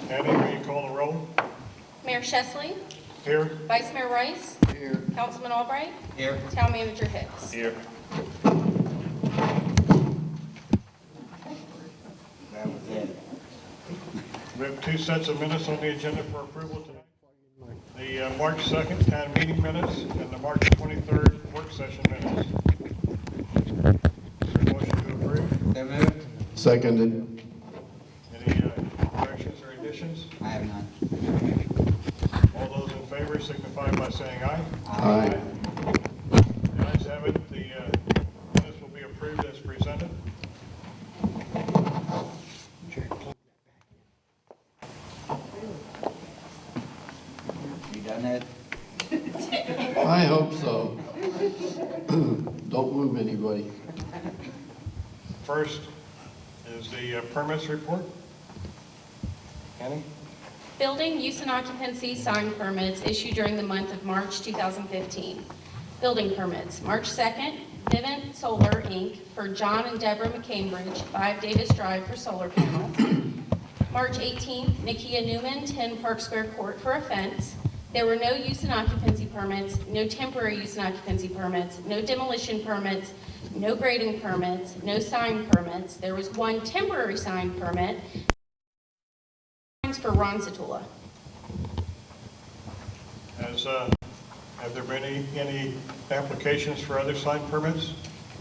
Annie, will you call the roll? Mayor Shesley, Here. Vice Mayor Rice, Here. Councilman Albright, Here. Town Manager Hicks. Here. That was it. We have two sets of minutes on the agenda for approval tonight. The March 2nd town meeting minutes and the March 23rd work session minutes. Is there a motion to approve? So moved. Seconded. Any corrections or additions? I have none. All those in favor signify by saying aye. Aye. The ayes have it. The minutes will be approved as presented. You done it? I hope so. Don't move anybody. First is the permits report. Annie? Building use and occupancy sign permits issued during the month of March 2015. Building permits, March 2nd, Vivint Solar, Inc. for John and Deborah McCambridge, 5 Davis Drive for solar panels. March 18th, Nikia Newman, 10 Park Square Court for a fence. There were no use and occupancy permits, no temporary use and occupancy permits, no demolition permits, no grading permits, no sign permits. There was one temporary sign permit for Ron Satula. Have there been any applications for other sign permits?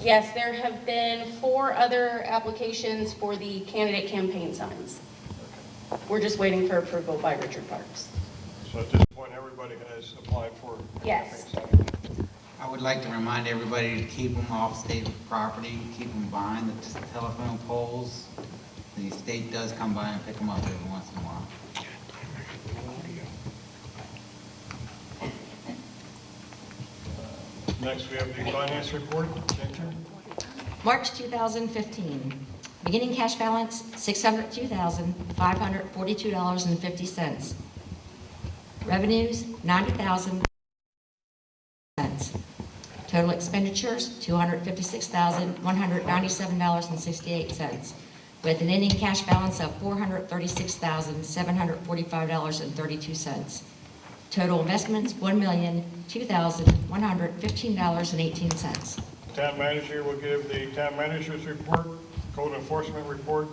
Yes, there have been 4 other applications for the candidate campaign signs. We're just waiting for approval by Richard Parks. So at this point, everybody has applied for Yes. campaign sign. I would like to remind everybody to keep them off state property, keep them behind the telephone poles. The state does come by and pick them up every once in a while. Next, we have the finance report. Ginger? March 2015, beginning cash balance, $602,542.50. Revenues, $90,000. Total expenditures, $256,197.68, with an ending cash balance of $436,745.32. Total investments, $1,002,115.18. Town manager will give the town manager's report, code enforcement report,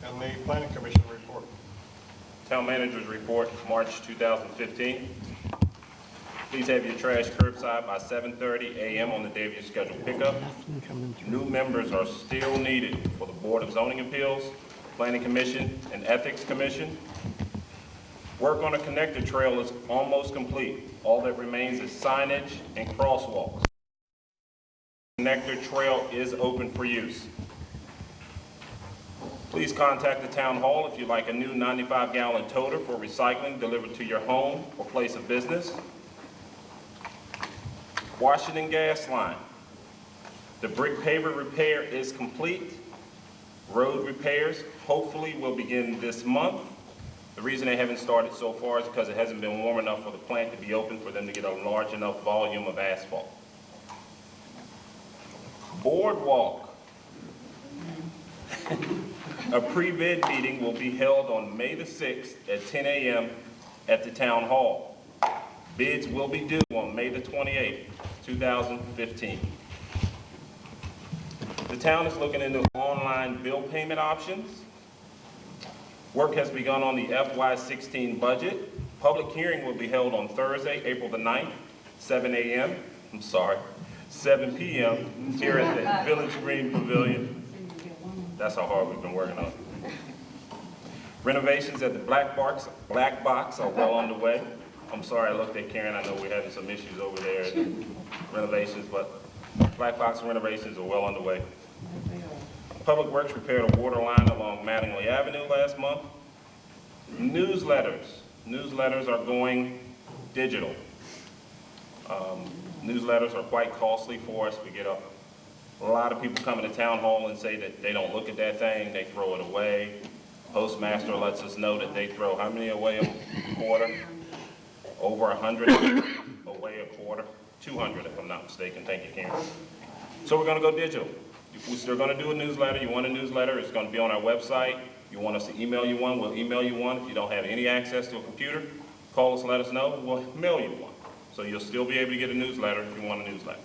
and the planning commission report. Town Manager's Report, March 2015. Please have your trash curbside by 7:30 a.m. on the day of your scheduled pickup. New members are still needed for the Board of Zoning Appeals, Planning Commission, and Ethics Commission. Work on a connector trail is almost complete. All that remains is signage and crosswalks. The connector trail is open for use. Please contact the town hall if you'd like a new 95-gallon toter for recycling delivered to your home or place of business. Washington gas line. The brick paver repair is complete. Road repairs hopefully will begin this month. The reason they haven't started so far is because it hasn't been warm enough for the plant to be open for them to get a large enough volume of asphalt. Boardwalk. A pre-bid meeting will be held on May the 6th at 10 a.m. at the town hall. Bids will be due on May the 28th, 2015. The town is looking into online bill payment options. Work has begun on the FY16 budget. Public hearing will be held on Thursday, April the 9th, 7 p.m. here at the Village Green Pavilion. That's how hard we've been working on it. Renovations at the Black Box are well underway. I'm sorry, I looked at Karen. I know we're having some issues over there in renovations, but Black Box renovations are well underway. Public Works repaired a water line along Mattingly Avenue last month. Newsletters. Newsletters are going digital. Newsletters are quite costly for us. We get a lot of people come to town hall and say that they don't look at that thing, they throw it away. Postmaster lets us know that they throw how many away a quarter? Over 100 away a quarter. 200 if I'm not mistaken. Thank you, Karen. So we're going to go digital. We're still going to do a newsletter. You want a newsletter, it's going to be on our website. You want us to email you one, we'll email you one. If you don't have any access to a computer, call us and let us know, we'll mail you one. So you'll still be able to get a newsletter if you want a newsletter.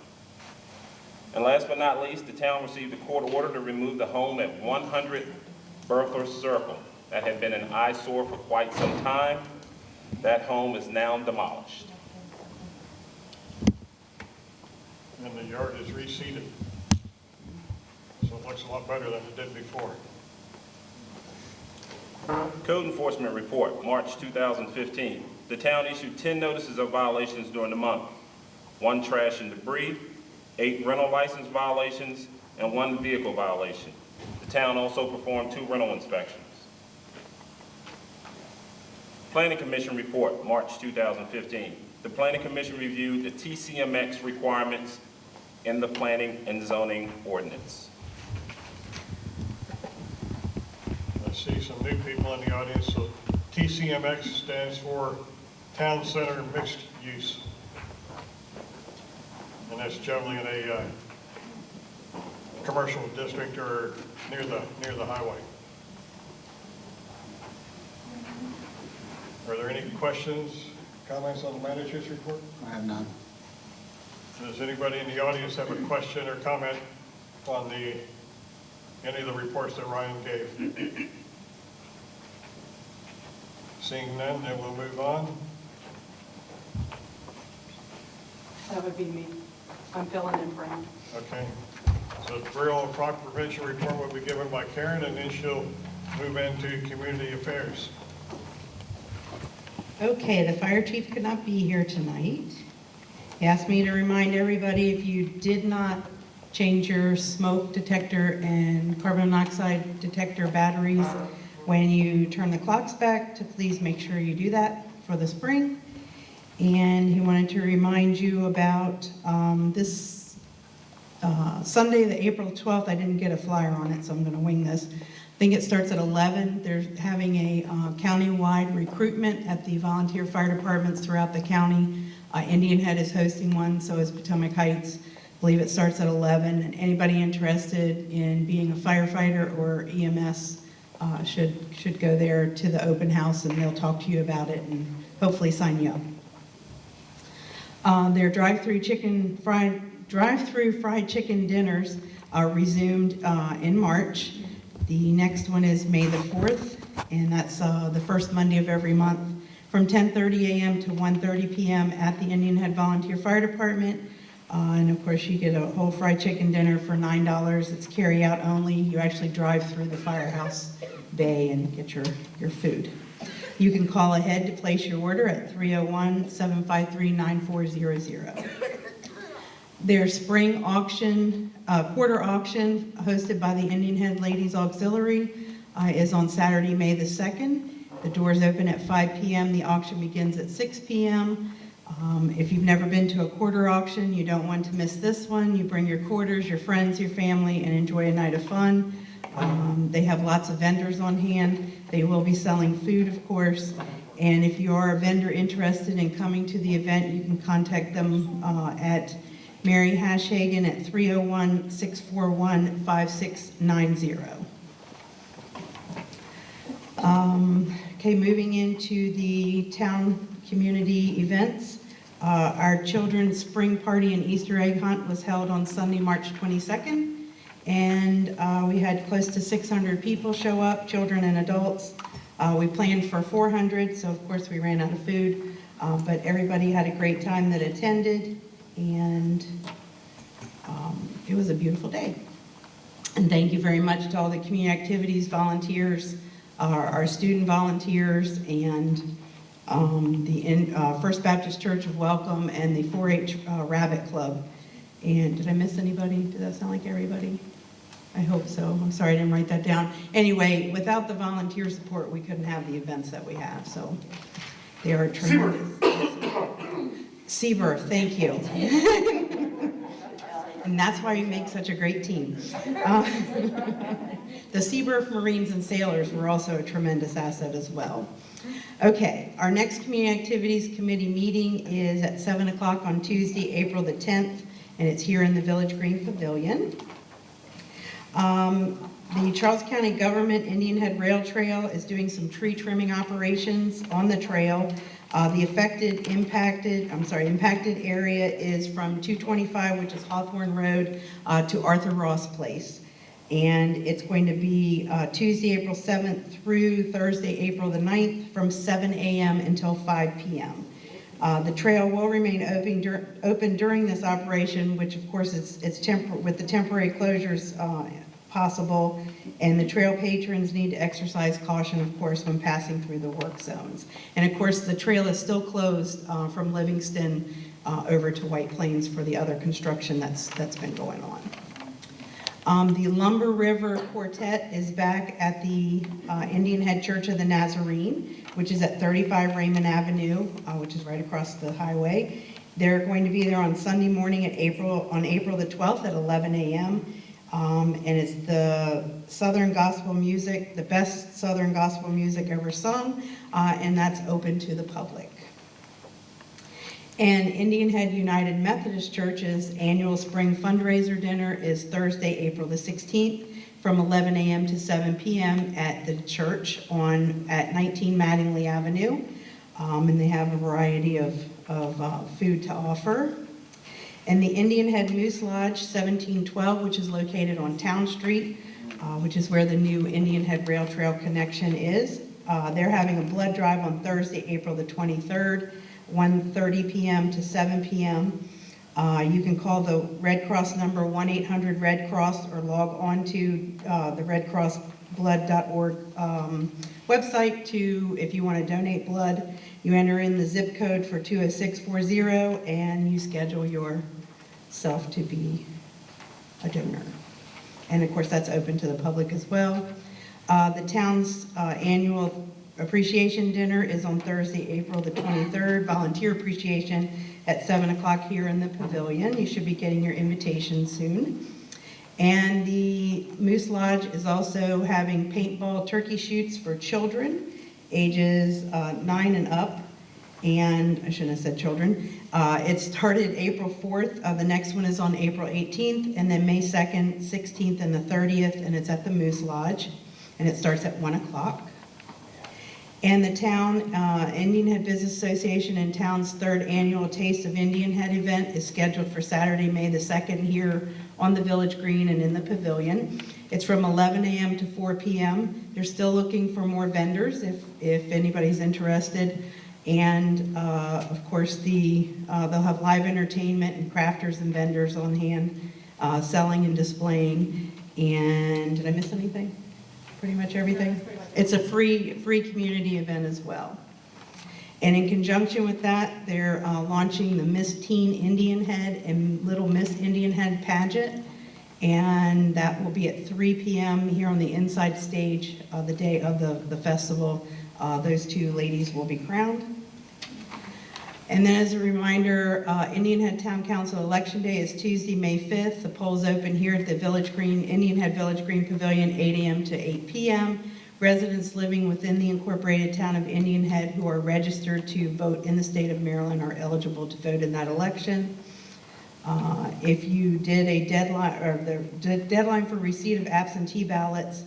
And last but not least, the town received a court order to remove the home at 100 Bertha Circle. That had been an eyesore for quite some time. That home is now demolished. And the yard is reseeded. So it looks a lot better than it did before. Code enforcement report, March 2015. The town issued 10 notices of violations during the month. 1 trash and debris, 8 rental license violations, and 1 vehicle violation. The town also performed 2 rental inspections. Planning Commission report, March 2015. The Planning Commission reviewed the TCMX requirements in the planning and zoning ordinance. I see some new people in the audience. So TCMX stands for Town Center Mixed Use. And that's generally in a commercial district or near the highway. Are there any questions, comments on the manager's report? I have none. Does anybody in the audience have a question or comment on any of the reports that Ryan gave? Seeing none, then we'll move on. That would be me. I'm filling in for him. Okay. So the burial and crop prevention report will be given by Karen, and then she'll move into community affairs. Okay, the fire chief could not be here tonight. He asked me to remind everybody, if you did not change your smoke detector and carbon monoxide detector batteries when you turn the clocks back, to please make sure you do that for the spring. And he wanted to remind you about this Sunday, the April 12th. I didn't get a flyer on it, so I'm going to wing this. I think it starts at 11. They're having a county-wide recruitment at the volunteer fire departments throughout the county. Indian Head is hosting one, so is Potomac Heights. I believe it starts at 11. And anybody interested in being a firefighter or EMS should go there to the open house, and they'll talk to you about it and hopefully sign you up. Their drive-through fried chicken dinners are resumed in March. The next one is May the 4th, and that's the first Monday of every month from 10:30 a.m. to 1:30 p.m. at the Indian Head Volunteer Fire Department. And of course, you get a whole fried chicken dinner for $9. It's carry out only. You actually drive through the firehouse bay and get your food. You can call ahead to place your order at 301-753-9400. Their spring auction, quarter auction, hosted by the Indian Head Ladies Auxiliary, is on Saturday, May the 2nd. The doors open at 5 p.m. The auction begins at 6 p.m. If you've never been to a quarter auction, you don't want to miss this one. You bring your quarters, your friends, your family, and enjoy a night of fun. They have lots of vendors on hand. They will be selling food, of course. And if you are a vendor interested in coming to the event, you can contact them at Mary Hashhagen at 301-641-5690. Okay, moving into the town community events. Our children's spring party and Easter egg hunt was held on Sunday, March 22nd. And we had close to 600 people show up, children and adults. We planned for 400, so of course we ran out of food. But everybody had a great time that attended. And it was a beautiful day. And thank you very much to all the community activities volunteers, our student volunteers, and the First Baptist Church of Welcome, and the 4-H Rabbit Club. And did I miss anybody? Did that sound like everybody? I hope so. I'm sorry I didn't write that down. Anyway, without the volunteer support, we couldn't have the events that we have, so they are tremendous. Seabirth, thank you. And that's why you make such a great team. The Seabirth Marines and Sailors were also a tremendous asset as well. Okay, our next Community Activities Committee meeting is at 7 o'clock on Tuesday, April the 10th, and it's here in the Village Green Pavilion. The Charles County Government Indian Head Rail Trail is doing some tree trimming operations on the trail. The impacted area is from 225, which is Hawthorne Road, to Arthur Ross Place. And it's going to be Tuesday, April 7th through Thursday, April the 9th, from 7 a.m. until 5 p.m. The trail will remain open during this operation, which of course it's with the temporary closures possible, and the trail patrons need to exercise caution, of course, when passing through the work zones. And of course, the trail is still closed from Livingston over to White Plains for the other construction that's been going on. The Lumber River Quartet is back at the Indian Head Church of the Nazarene, which is at 35 Raymond Avenue, which is right across the highway. They're going to be there on Sunday morning on April the 12th at 11 a.m. And it's the Southern gospel music, the best Southern gospel music ever sung, and that's open to the public. And Indian Head United Methodist Church's annual spring fundraiser dinner is Thursday, April the 16th, from 11 a.m. to 7 p.m. at the church at 19 Mattingly Avenue. And they have a variety of food to offer. And the Indian Head Moose Lodge 1712, which is located on Town Street, which is where the new Indian Head Rail Trail connection is. They're having a blood drive on Thursday, April the 23rd, 1:30 p.m. to 7 p.m. You can call the Red Cross number 1-800-RED-CROSS or log on to the redcrossblood.org website if you want to donate blood. You enter in the zip code for 20640 and you schedule yourself to be a donor. And of course, that's open to the public as well. The town's annual appreciation dinner is on Thursday, April the 23rd, volunteer appreciation at 7 o'clock here in the pavilion. You should be getting your invitation soon. And the Moose Lodge is also having paintball turkey shoots for children ages 9 and up. And I shouldn't have said children. It started April 4th. The next one is on April 18th, and then May 2nd, 16th, and the 30th, and it's at the Moose Lodge. And it starts at 1 o'clock. And the town, Indian Head Business Association and town's third annual Taste of Indian Head event is scheduled for Saturday, May the 2nd here on the Village Green and in the pavilion. It's from 11 a.m. to 4 p.m. They're still looking for more vendors if anybody's interested. And of course, they'll have live entertainment and crafters and vendors on hand selling and displaying. And did I miss anything? Pretty much everything. It's a free community event as well. And in conjunction with that, they're launching the Miss Teen Indian Head and Little Miss Indian Head pageant. And that will be at 3 p.m. here on the inside stage the day of the festival. Those two ladies will be crowned. And then as a reminder, Indian Head Town Council Election Day is Tuesday, May 5th. The polls open here at the Village Green, Indian Head Village Green Pavilion, 8 a.m. to 8 p.m. Residents living within the incorporated town of Indian Head who are registered to vote in the state of Maryland are eligible to vote in that election. If you did a deadline, or the deadline for receipt of absentee ballots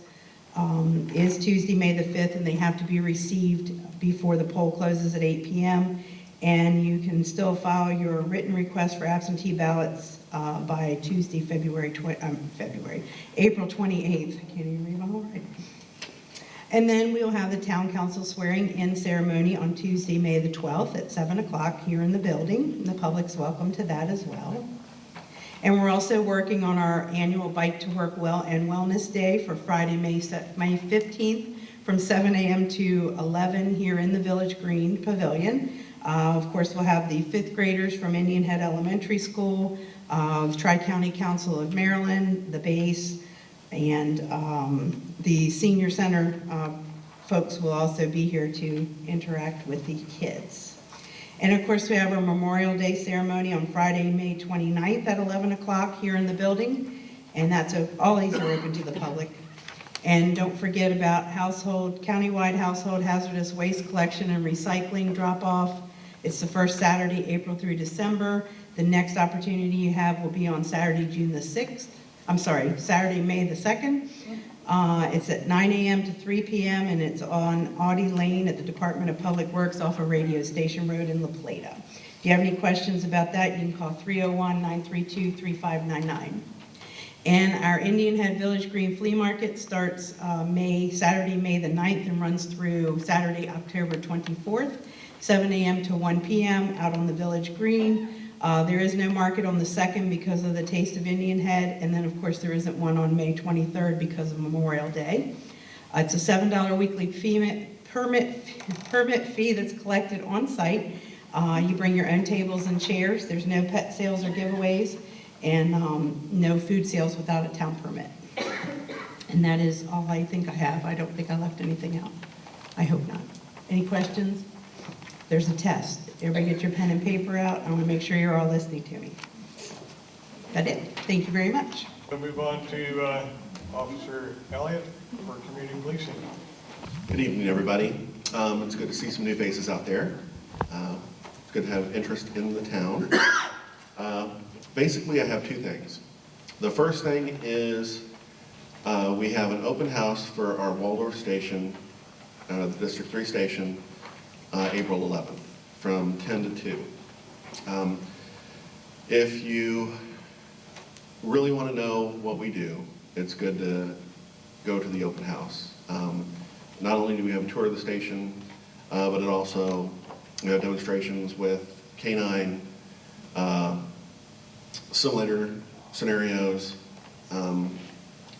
is Tuesday, May the 5th, and they have to be received before the poll closes at 8 p.m. And you can still file your written request for absentee ballots by Tuesday, April 28th. I can't even read my whole right. And then we'll have the town council swearing in ceremony on Tuesday, May the 12th at 7 o'clock here in the building. And the public's welcome to that as well. And we're also working on our annual Bike to Work Wellness Day for Friday, May 15th from 7 a.m. to 11 here in the Village Green Pavilion. Of course, we'll have the 5th graders from Indian Head Elementary School, the Tri-County Council of Maryland, the base, and the Senior Center folks will also be here to interact with the kids. And of course, we have our Memorial Day ceremony on Friday, May 29th at 11 o'clock here in the building. And all these are open to the public. And don't forget about countywide household hazardous waste collection and recycling drop-off. It's the first Saturday, April through December. The next opportunity you have will be on Saturday, June the 6th. Saturday, May the 2nd. It's at 9 a.m. to 3 p.m. and it's on Audie Lane at the Department of Public Works off of Radio Station Road in La Plata. If you have any questions about that, you can call 301-932-3599. And our Indian Head Village Green Flea Market starts Saturday, May the 9th and runs through Saturday, October 24th, 7 a.m. to 1 p.m. out on the Village Green. There is no market on the 2nd because of the Taste of Indian Head, and then of course there isn't one on May 23rd because of Memorial Day. It's a $7 weekly permit fee that's collected on site. You bring your own tables and chairs. There's no pet sales or giveaways, and no food sales without a town permit. And that is all I think I have. I don't think I left anything out. I hope not. Any questions? There's a test. Everybody get your pen and paper out. I want to make sure you're all listening to me. That's it. Thank you very much. We'll move on to Officer Elliott for community policing. Good evening, everybody. It's good to see some new faces out there. It's good to have interest in the town. Basically, I have two things. The first thing is we have an open house for our Waldorf station, the District 3 station, April 11th from 10 to 2. If you really want to know what we do, it's good to go to the open house. Not only do we have a tour of the station, but it also, we have demonstrations with canine simulator scenarios, a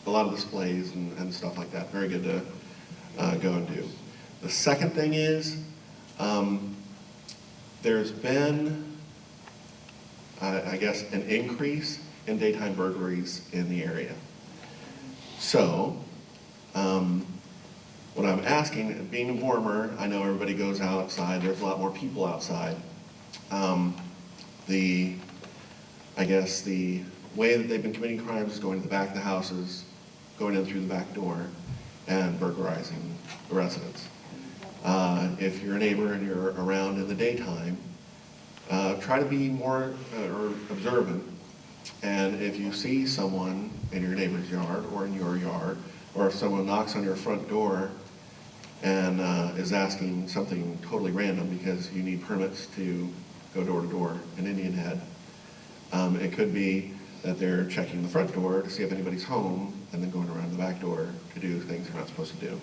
lot of displays and stuff like that. Very good to go and do. The second thing is, there's been, I guess, an increase in daytime burglaries in the area. So, what I'm asking, being warmer, I know everybody goes outside, there's a lot more people outside. I guess the way that they've been committing crimes is going to the back of the houses, going in through the back door, and burglarizing the residents. If you're a neighbor and you're around in the daytime, try to be more observant. And if you see someone in your neighbor's yard or in your yard, or if someone knocks on your front door and is asking something totally random because you need permits to go door to door in Indian Head, it could be that they're checking the front door to see if anybody's home and then going around the back door to do things they're not supposed to do.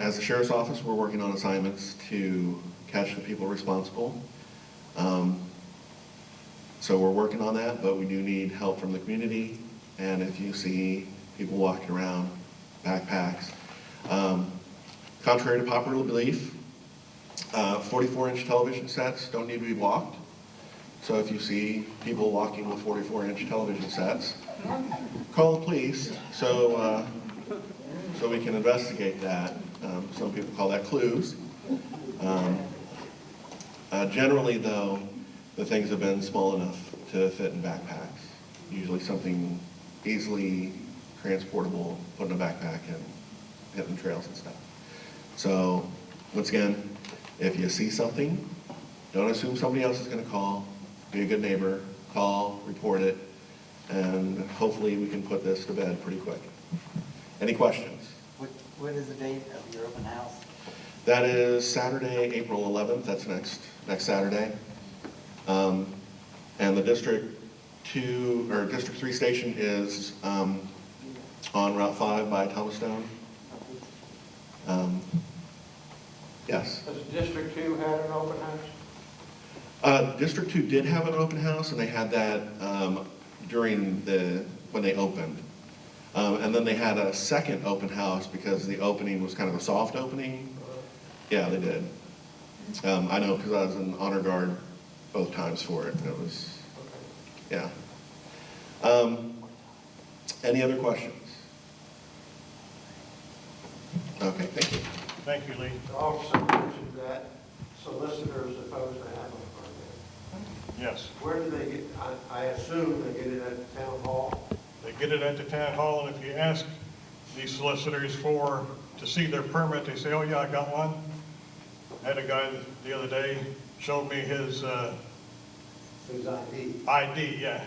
As the Sheriff's Office, we're working on assignments to catch the people responsible. So we're working on that, but we do need help from the community. And if you see people walking around, backpacks, contrary to popular belief, 44-inch television sets don't need to be walked. So if you see people walking with 44-inch television sets, call the police so we can investigate that. Some people call that clues. Generally, though, the things have been small enough to fit in backpacks. Usually something easily transportable, put in a backpack and hitting trails and stuff. So, once again, if you see something, don't assume somebody else is going to call. Be a good neighbor, call, report it, and hopefully we can put this to bed pretty quick. Any questions? What is the date of your open house? That is Saturday, April 11th. That's next Saturday. And the District 3 station is on Route 5 by Thomasstone. Yes. Has District 2 had an open house? District 2 did have an open house, and they had that when they opened. And then they had a second open house because the opening was kind of a soft opening. Yeah, they did. I know because I was an honor guard both times for it. It was, yeah. Any other questions? Okay, thank you. Thank you, Lee. The officer mentioned that solicitors are supposed to have a permit. Yes. Where do they get, I assume they get it at the town hall? They get it at the town hall, and if you ask these solicitors to see their permit, they say, oh yeah, I got one. I had a guy the other day showed me his His ID. ID, yeah.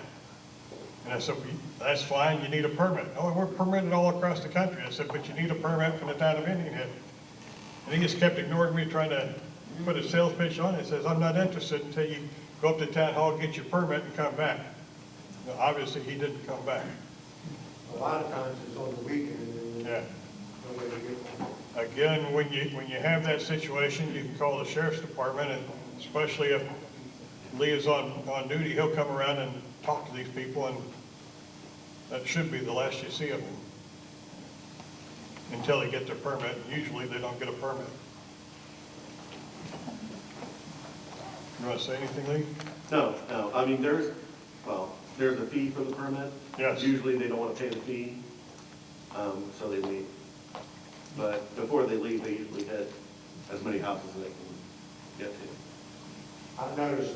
And I said, "Well, that's fine, you need a permit." "Oh, we're permitted all across the country." I said, "But you need a permit from the town of Indian Head." And he just kept ignoring me, trying to put a sales pitch on it. He says, "I'm not interested until you go up to town hall, get your permit, and come back." Now, obviously, he didn't come back. A lot of times it's on the weekend and Yeah. no way to get one. Again, when you have that situation, you can call the sheriff's department, and especially if Lee is on duty, he'll come around and talk to these people, and that should be the last you see of them until they get their permit. Usually, they don't get a permit. You want to say anything, Lee? No, I mean, there's a fee for the permit. Yes. Usually they don't want to pay the fee, so they leave. But before they leave, they usually hit as many houses as they can get to. I've noticed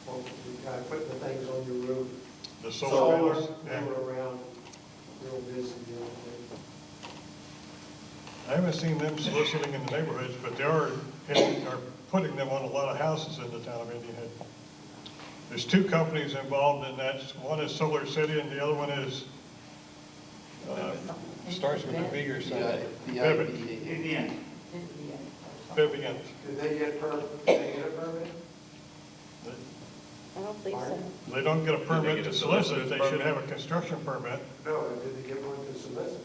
well, the guy putting the things on your roof. The solar panels? They Yeah. were around, real busy the other day. I haven't seen them soliciting in the neighborhoods, but they are putting them on a lot of houses in the town of Indian Head. There's two companies involved in that. One is Solar City and the other one is, starts with a V or something. Vivint. Vivint. Did they get a permit? I don't think so. They don't get a permit to solicit, they should have a construction permit. No, did they get one to solicit?